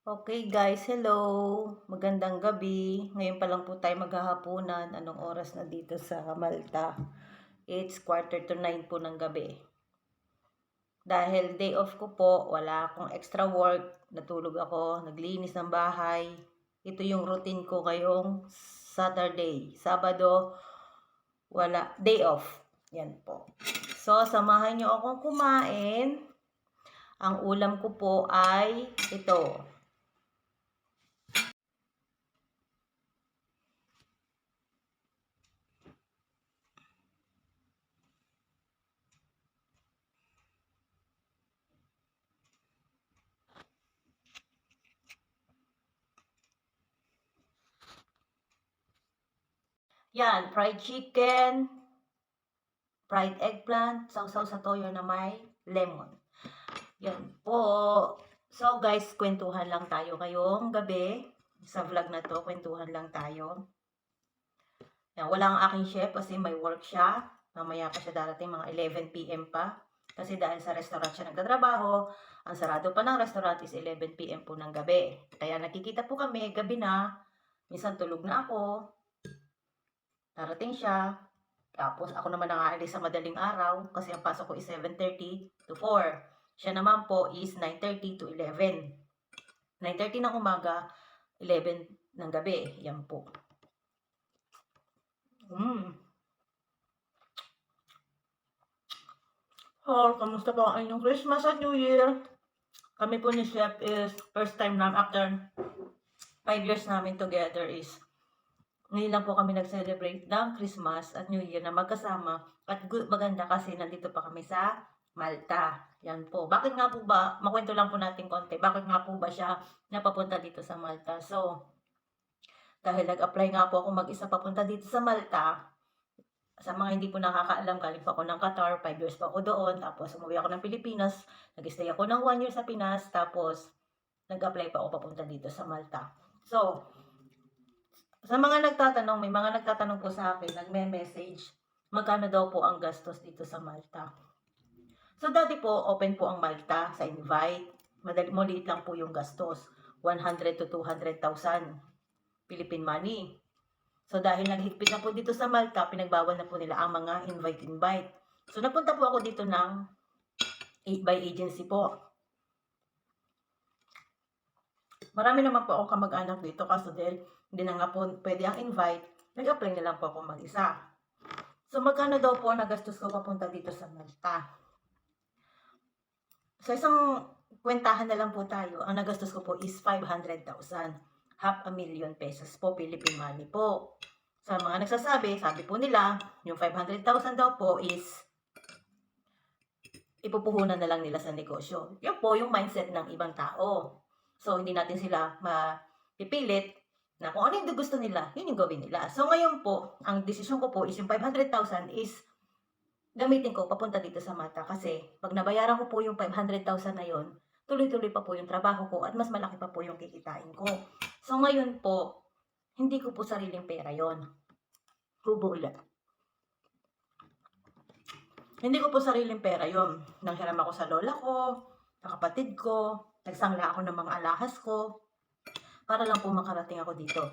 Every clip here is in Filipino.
Okay guys, hello! Magandang gabi. Ngayon pa lang po tayo maghahapunan. Anong oras na dito sa Malta? It's 8:45 po ng gabi. Dahil day off ko po, wala akong extra work. Natulog ako, naglinis ng bahay. Ito yung routine ko ngayong Saturday. Sabado, wala. Day off. Yan po. So, samahan nyo akong kumain. Ang ulam ko po ay ito. Yan, fried chicken, fried eggplant, sausaw sa toyo na may lemon. Yan po. So guys, kwentuhan lang tayo ngayong gabi. Sa vlog na to, kwentuhan lang tayo. Yan, wala ang aking chef kasi may work siya. Mamaya pa siya darating, mga 11 PM pa. Kasi dahil sa restaurant siya nagtatrabaho, ang sarado pa ng restaurant is 11 PM po ng gabi. Kaya nakikita po kami, gabi na. Minsan tulog na ako. Darating siya. Tapos ako naman ang aalis sa madaling araw kasi ang pasok ko is 7:30 to 4. Siya naman po is 9:30 to 11. 9:30 ng umaga, 11 ng gabi. Yan po. Oh, kamusta po ang inyong Christmas at New Year? Kami po ni Chef is first time na after 5 years namin together is ngayon lang po kami nag-celebrate ng Christmas at New Year na magkasama at maganda kasi nandito pa kami sa Malta. Yan po. Bakit nga po ba, makwento lang po natin konti, bakit nga po ba siya napapunta dito sa Malta? So, dahil nag-apply nga po ako mag-isa papunta dito sa Malta, sa mga hindi po nakakaalam, galing po ako ng Qatar, 5 years pa ako doon, tapos umuwi ako ng Pilipinas, nag-stay ako ng 1 year sa Pinas, tapos nag-apply pa ako papunta dito sa Malta. So, sa mga nagtatanong, may mga nagtatanong po sa akin, nagme-message, magkano daw po ang gastos dito sa Malta. So, dati po, open po ang Malta sa invite. Maliit lang po yung gastos. 100 to 200,000 Philippine money. So, dahil naghigpit na po dito sa Malta, pinagbawal na po nila ang mga invite. So, napunta po ako dito ng by agency po. Marami naman po akong kamag-anak dito kaso dahil hindi na nga po pwede ang invite, nag-apply na lang po ako mag-isa. So, magkano daw po nagastos ko papunta dito sa Malta? So, isang kwentahan na lang po tayo. Ang nagastos ko po is 500,000. Half a million pesos po, Philippine money po. Sa mga nagsasabi, sabi po nila, yung 500,000 daw po is ipupuhunan na lang nila sa negosyo. Yun po yung mindset ng ibang tao. So, hindi natin sila mapipilit na kung ano yung gusto nila, yun yung gawin nila. So, ngayon po, ang desisyon ko po is yung 500,000 is gamitin ko papunta dito sa Malta kasi pag nabayaran ko po yung 500,000 na yun, tuloy-tuloy pa po yung trabaho ko at mas malaki pa po yung kikitain ko. So, ngayon po, hindi ko po sariling pera yon. Kubo ulit. Hindi ko po sariling pera yon. Nanghiram ako sa lola ko, sa kapatid ko, nagsangla ako ng mga alahas ko, para lang po makarating ako dito.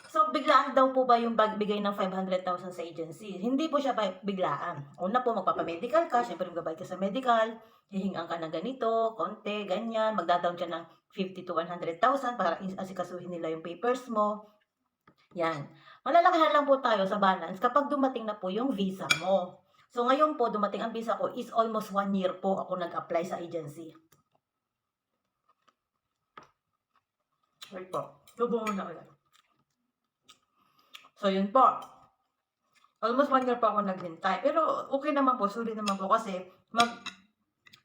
So, biglaan daw po ba yung bigay ng 500,000 sa agency? Hindi po siya biglaan. Una po, magpapamedical ka, syempre magbabayad ka sa medical, hihingaan ka ng ganito, konti, ganyan, magdadown ka ng 50 to 100,000 para asikasuhin nila yung papers mo. Yan. Malalakihan lang po tayo sa balance kapag dumating na po yung visa mo. So, ngayon po, dumating ang visa ko is almost 1 year po ako nag-apply sa agency. Wait po. Tubo muna ulit. So, yun po. Almost 1 year po ako naghintay. Pero, okay naman po. Sulit naman po kasi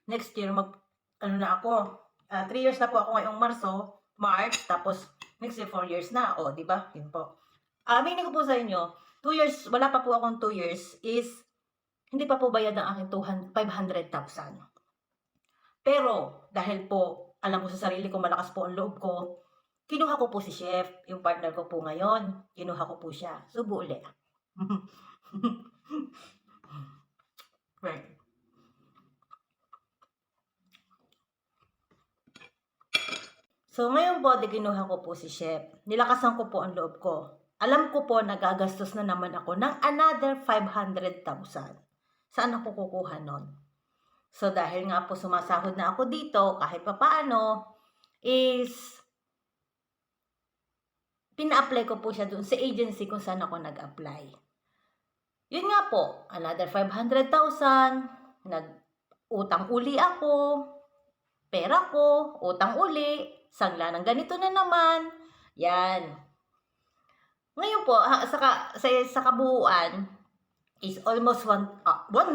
next year, ano na ako. 3 years na po ako ngayong March. Tapos, next year, 4 years na. O, di ba? Yun po. Aminin ko po sa inyo, 2 years, wala pa po akong 2 years is, hindi pa po bayad ang aking 500,000. Pero, dahil po, alam ko sa sarili ko, malakas po ang loob ko, kinuha ko po si Chef, yung partner ko po ngayon. Kinuha ko po siya. Subo ulit. Right. So, ngayon po, di kinuha ko po si Chef. Nilakasan ko po ang loob ko. Alam ko po na gagastos na naman ako ng another 500,000. Saan ako kukuha nun? So, dahil nga po sumasahod na ako dito, kahit papaano, is pina-apply ko po siya dun sa agency kung saan ako nag-apply. Yun nga po, another 500,000, nag-utang uli ako, pera ko, utang uli, sangla ng ganito na naman. Yan. Ngayon po, sa kabuuan, is almost 1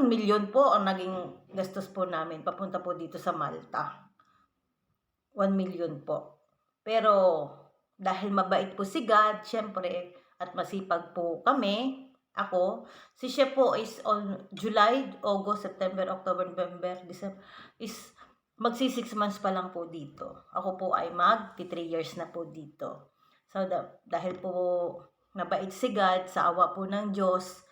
million po ang naging gastos po namin papunta po dito sa Malta. 1 million po. Pero, dahil mabait po si God, syempre, at masipag po kami, ako, si Chef po is on July, August, September, October, November, December, is magsi 6 months pa lang po dito. Ako po ay 3 years na po dito. So, dahil po nabait si God, sa awa po ng Diyos,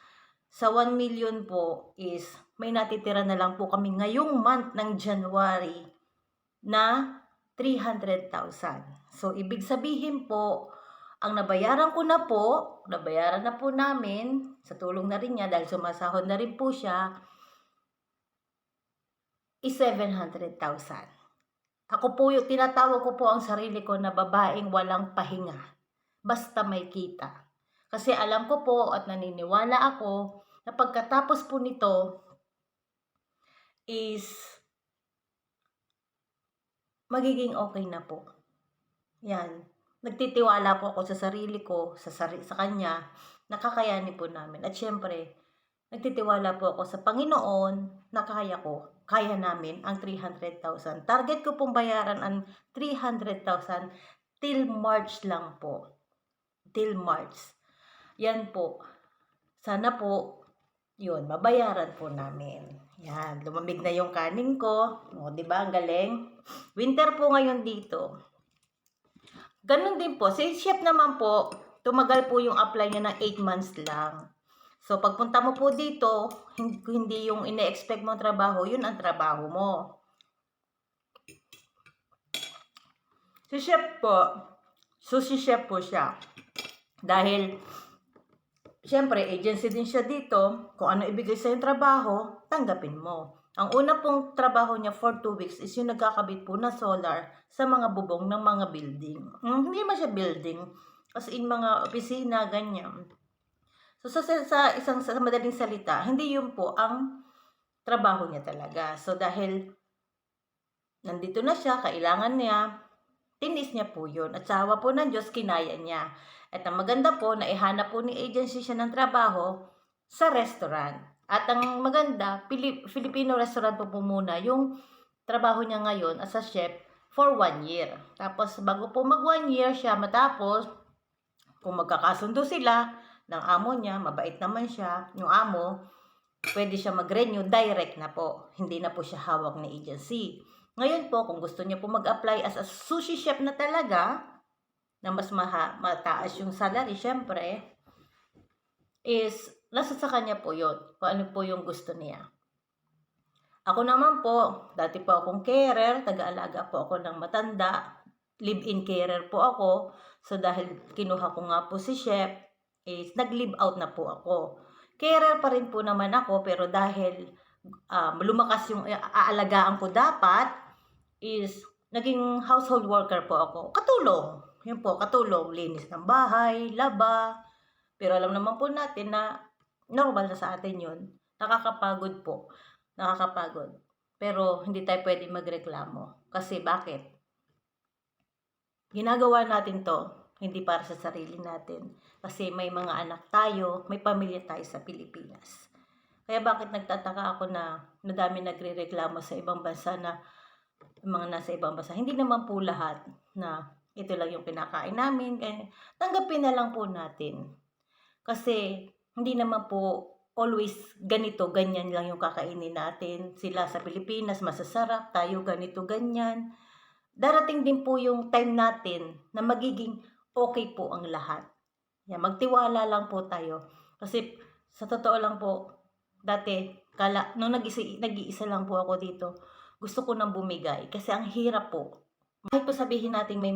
sa 1 million po is may natitira na lang po kami ngayong month ng January na 300,000. So, ibig sabihin po, ang nabayaran na po namin, sa tulong na rin niya, dahil sumasahod na rin po siya, is 700,000. Ako po yung tinatawag ko po ang sarili ko na babaeng walang pahinga. Basta may kita. Kasi alam ko po at naniniwala ako na pagkatapos po nito is magiging okay na po. Yan. Nagtitiwala po ako sa sarili ko, sa kanya, nakakayanin po namin. At syempre, nagtitiwala po ako sa Panginoon na kaya namin ang 300,000. Target ko pong bayaran ang 300,000 till March lang po. Till March. Yan po. Sana po, yun, mabayaran po namin. Yan, lumamig na yung kanin ko. O, diba, ang galing? Winter po ngayon dito. Ganun din po. Si Chef naman po, tumagal po yung apply niya ng 8 months lang. So, pagpunta mo po dito, hindi yung ine-expect mong trabaho, yun ang trabaho mo. Si Chef po, sushi chef po siya. Dahil, syempre, agency din siya dito. Kung ano ibigay sa'yo yung trabaho, tanggapin mo. Ang una pong trabaho niya for 2 weeks is yung nagkakabit po na solar sa mga bubong ng mga building. Hindi man siya building, as in mga opisina, ganyan. So, sa madaling salita, hindi yun po ang trabaho niya talaga. So, dahil nandito na siya, kailangan niya, tinis niya po yun. At sa awa po ng Diyos, kinaya niya. At ang maganda po, naihanap po ni agency siya ng trabaho sa restaurant. At ang maganda, Filipino restaurant po muna yung trabaho niya ngayon as a chef for 1 year. Tapos, bago po mag 1 year siya matapos, kung magkakasundo sila ng amo niya, mabait naman siya, yung amo, pwede siya mag-renew direct na po. Hindi na po siya hawak ng agency. Ngayon po, kung gusto niya po mag-apply as a sushi chef na talaga, na mas mataas yung salary, syempre, is nasa sa kanya po yun. Kung ano po yung gusto niya. Ako naman po, dati po akong carer, taga-alaga po ako ng matanda, live-in carer po ako. So, dahil kinuha ko nga po si Chef, is nag-live out na po ako. Carer pa rin po naman ako, pero dahil lumakas yung aalagaan ko dapat, is naging household worker po ako. Katulong. Yun po, katulong. Linis ng bahay, laba. Pero alam naman po natin na normal na sa atin yun. Nakakapagod po. Nakakapagod. Pero hindi tayo pwede magreklamo. Kasi bakit? Ginagawa natin to, hindi para sa sarili natin. Kasi may mga anak tayo, may pamilya tayo sa Pilipinas. Kaya bakit nagtataka ako na madami nagrereklamo sa ibang bansa na mga nasa ibang bansa. Hindi naman po lahat na ito lang yung pinakain namin. Kaya tanggapin na lang po natin. Kasi hindi naman po always ganito, ganyan lang yung kakainin natin. Sila sa Pilipinas, masasarap, tayo ganito, ganyan. Darating din po yung time natin na magiging okay po ang lahat. Yan, magtiwala lang po tayo. Kasi sa totoo lang po, dati, nung nag-iisa lang po ako dito, gusto ko nang bumigay. Kasi ang hirap po. kahit po sabihin natin may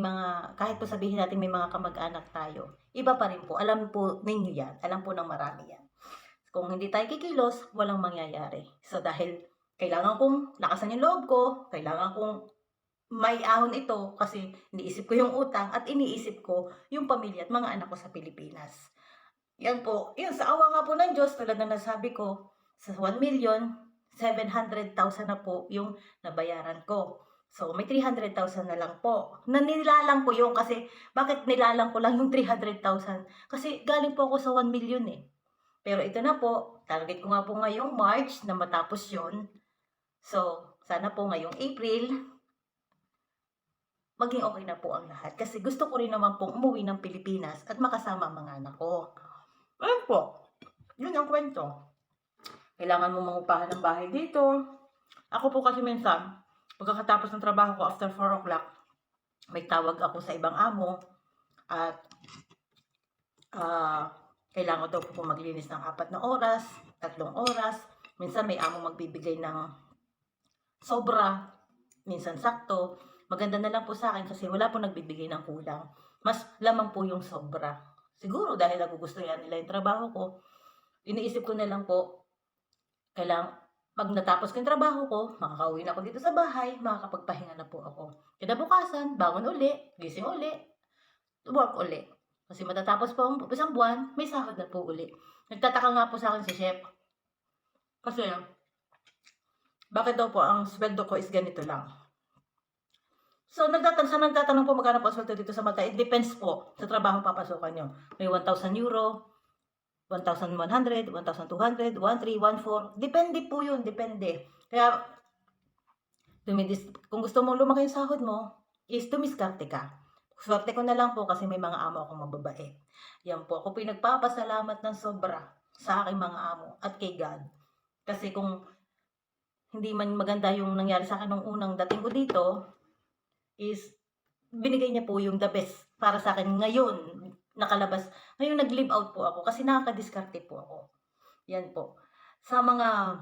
mga kamag-anak tayo, iba pa rin po. Alam po ninyo yan. Alam po ng marami yan. Kung hindi tayo kikilos, walang mangyayari. So dahil kailangan kong lakasan yung loob ko, kailangan kong may ahon ito kasi iniisip ko yung utang at iniisip ko yung pamilya at mga anak ko sa Pilipinas. Yan po. Yun, sa awa nga po ng Diyos, tulad na nasabi ko, sa 1,700,000 na po yung nabayaran ko. So, may 300,000 na lang po. Nilalang ko yung kasi, bakit nilalang ko lang yung 300,000? Kasi galing po ako sa 1 million eh. Pero ito na po, target ko nga po ngayong March na matapos yon. So, sana po ngayong April, maging okay na po ang lahat. Kasi gusto ko rin naman pong umuwi ng Pilipinas at makasama ang mga anak ko. Ayun po, yun ang kwento. Kailangan mo mangupahan ng bahay dito. Ako po kasi minsan, pagkatapos ng trabaho ko after 4 o'clock, may tawag ako sa ibang amo at kailangan daw po maglinis ng 4 na oras, 3 oras. Minsan may amo magbibigay ng sobra, minsan sakto. Maganda na lang po sa akin kasi wala po nagbibigay ng kulang. Mas lamang po yung sobra. Siguro dahil nagugustuhan nila yung trabaho ko, iniisip ko na lang po, kailangan, pag natapos ko yung trabaho ko, makakauwi na ako dito sa bahay, makakapagpahinga na po ako. Kinabukasan, bangon uli, gising uli, work uli. Kasi matatapos po ang isang buwan, may sahod na po uli. Nagtataka nga po sa akin si Chef. Kasi, bakit daw po ang sweldo ko is ganito lang? So, nagtatanong po magkano po ang sweldo dito sa Malta. It depends po sa trabaho papasukan nyo. May 1,000 euro, 1,100, 1,200, 1,300, 1,400. Depende po yun, depende. Kaya, kung gusto mong lumaki yung sahod mo, is dumiskarte ka. Swerte ko na lang po kasi may mga amo akong mababait. Yan po, ako pinagpapasalamat ng sobra sa aking mga amo at kay God. Kasi kung hindi man maganda yung nangyari sa akin nung unang dating ko dito, is binigay niya po yung the best para sa akin ngayon. Nakalabas. Ngayon nag-live out po ako kasi nakakadiskarte po ako. Yan po. Sa mga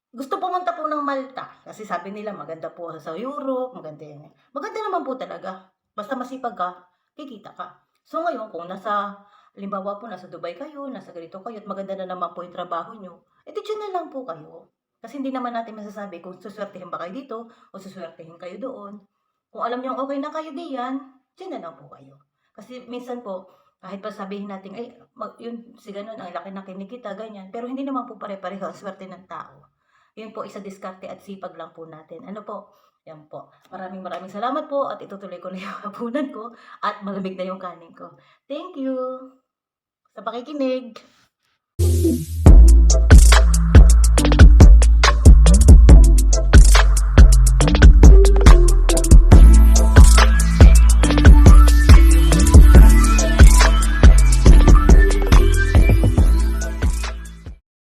gusto pumunta po ng Malta kasi sabi nila maganda po sa Europe, maganda yan. Maganda naman po talaga. Basta masipag ka, kikita ka. So ngayon kung halimbawa po nasa Dubai kayo, nasa ganito kayo at maganda na naman po yung trabaho nyo, edi dyan na lang po kayo. Kasi hindi naman natin masasabi kung suswertehin ba kayo dito o suswertehin kayo doon. Kung alam nyo okay na kayo diyan, dyan na lang po kayo. Kasi minsan po, kahit pa sabihin natin, ay, yun, si ganun, ang laki na kinikita, ganyan. Pero hindi naman po pare-pareho ang swerte ng tao. Yun po, isa diskarte at sipag lang po natin. Ano po? Yan po. Maraming salamat po at itutuloy ko na yung hapunan ko at malamig na yung kanin ko. Thank you sa pakikinig.